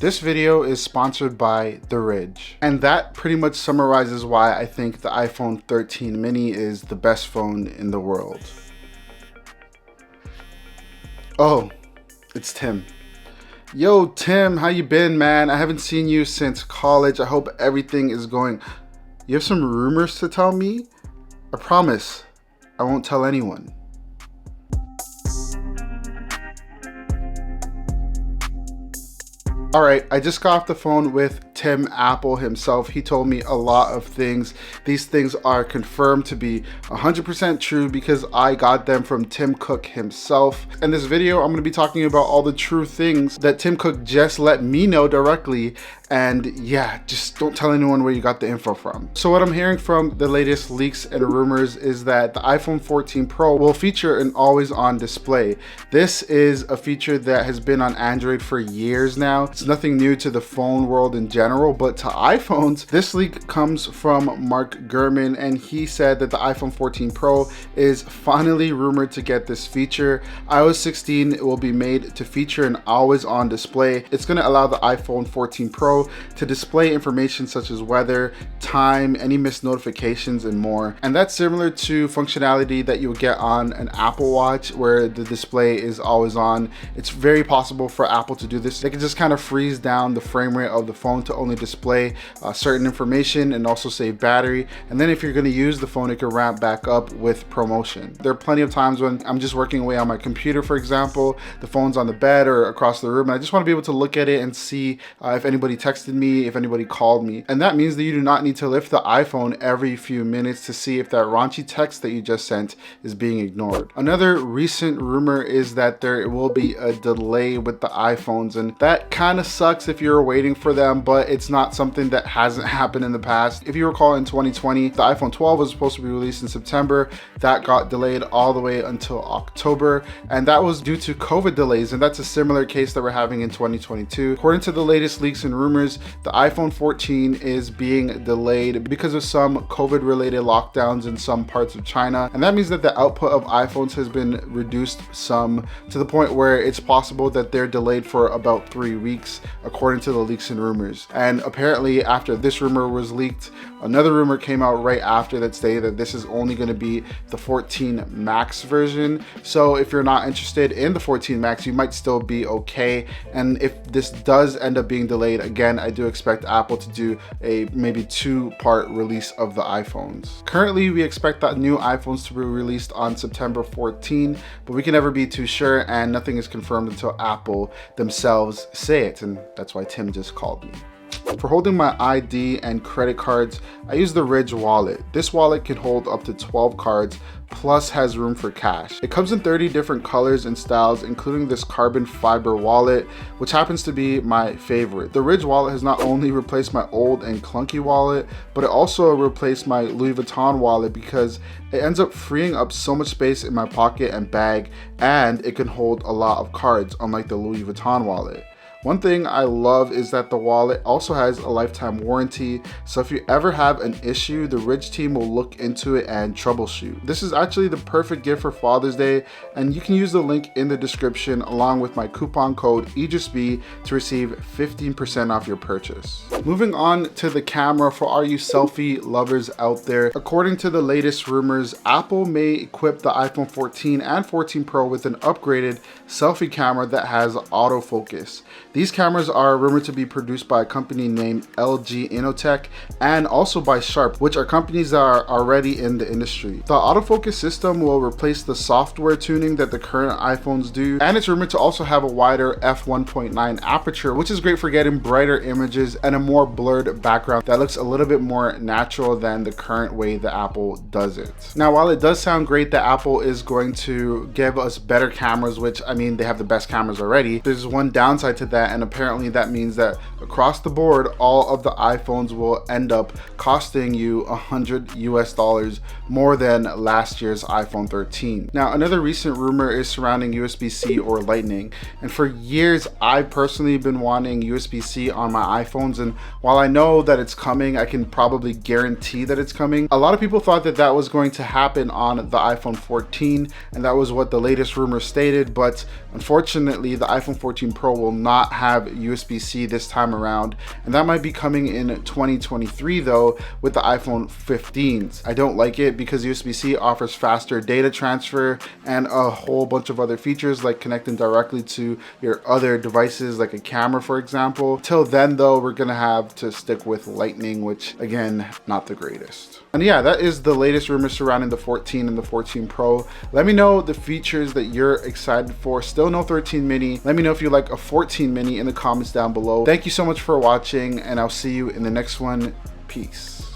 This video is sponsored by The Ridge, and that pretty much summarizes why I think the iPhone 13 mini is the best phone in the world. Oh, it's Tim. Yo, Tim, how you been, man? I haven't seen you since college. I hope everything is going. You have some rumors to tell me? I promise, I won't tell anyone. All right, I just got off the phone with Tim Apple himself. He told me a lot of things. These things are confirmed to be 100% true because I got them from Tim Cook himself. In this video, I'm going to be talking about all the true things that Tim Cook just let me know directly. And yeah, just don't tell anyone where you got the info from. So what I'm hearing from the latest leaks and rumors is that the iPhone 14 Pro will feature an always-on display. This is a feature that has been on Android for years now. It's nothing new to the phone world in general, but to iPhones, this leak comes from Mark Gurman, and he said that the iPhone 14 Pro is finally rumored to get this feature. iOS 16 will be made to feature an always-on display. It's going to allow the iPhone 14 Pro to display information such as weather, time, any missed notifications, and more. And that's similar to functionality that you'll get on an Apple Watch where the display is always on. It's very possible for Apple to do this. They can just kind of freeze down the frame rate of the phone to only display certain information and also save battery. And then if you're going to use the phone, it can ramp back up with promotion. There are plenty of times when I'm just working away on my computer, for example, the phone's on the bed or across the room, and I just want to be able to look at it and see if anybody texted me, if anybody called me. And that means that you do not need to lift the iPhone every few minutes to see if that raunchy text that you just sent is being ignored. Another recent rumor is that there will be a delay with the iPhones, and that kind of sucks if you're waiting for them, but it's not something that hasn't happened in the past. If you recall, in 2020, the iPhone 12 was supposed to be released in September. That got delayed all the way until October, and that was due to COVID delays, and that's a similar case that we're having in 2022. According to the latest leaks and rumors, the iPhone 14 is being delayed because of some COVID related lockdowns in some parts of China, and that means that the output of iPhones has been reduced some to the point where it's possible that they're delayed for about 3 weeks, according to the leaks and rumors. And apparently after this rumor was leaked, another rumor came out right after that stated that this is only going to be the 14 Max version. So if you're not interested in the 14 Max, you might still be okay. And if this does end up being delayed, again, I do expect Apple to do a maybe 2-part release of the iPhones. Currently, we expect that new iPhones to be released on September 14, but we can never be too sure, and nothing is confirmed until Apple themselves say it, and that's why Tim just called me. For holding my ID and credit cards, I use the Ridge wallet. This wallet can hold up to 12 cards, plus has room for cash. It comes in 30 different colors and styles, including this carbon fiber wallet, which happens to be my favorite. The Ridge wallet has not only replaced my old and clunky wallet, but it also replaced my Louis Vuitton wallet because it ends up freeing up so much space in my pocket and bag, and it can hold a lot of cards, unlike the Louis Vuitton wallet. One thing I love is that the wallet also has a lifetime warranty, so if you ever have an issue, the Ridge team will look into it and troubleshoot. This is actually the perfect gift for Father's Day, and you can use the link in the description along with my coupon code EJustB to receive 15% off your purchase. Moving on to the camera for all you selfie lovers out there. According to the latest rumors, Apple may equip the iPhone 14 and 14 Pro with an upgraded selfie camera that has autofocus. These cameras are rumored to be produced by a company named LG Innotek and also by Sharp, which are companies that are already in the industry. The autofocus system will replace the software tuning that the current iPhones do, and it's rumored to also have a wider f1.9 aperture, which is great for getting brighter images and a more blurred background that looks a little bit more natural than the current way that Apple does it. Now, while it does sound great that Apple is going to give us better cameras, which I mean, they have the best cameras already, there's one downside to that, and apparently that means that across the board, all of the iPhones will end up costing you $100 more than last year's iPhone 13. Now, another recent rumor is surrounding USB-C or Lightning, and for years I've personally been wanting USB-C on my iPhones, and while I know that it's coming, I can probably guarantee that it's coming. A lot of people thought that that was going to happen on the iPhone 14, and that was what the latest rumor stated, but unfortunately the iPhone 14 Pro will not not have USB-C this time around, and that might be coming in 2023 though with the iPhone 15s. I don't like it because USB-C offers faster data transfer and a whole bunch of other features like connecting directly to your other devices like a camera, for example. Till then though, we're gonna have to stick with Lightning, which again, not the greatest. And yeah, that is the latest rumors surrounding the 14 and the 14 Pro. Let me know the features that you're excited for. Still no 13 mini. Let me know if you like a 14 mini in the comments down below. Thank you so much for watching, and I'll see you in the next one. Peace.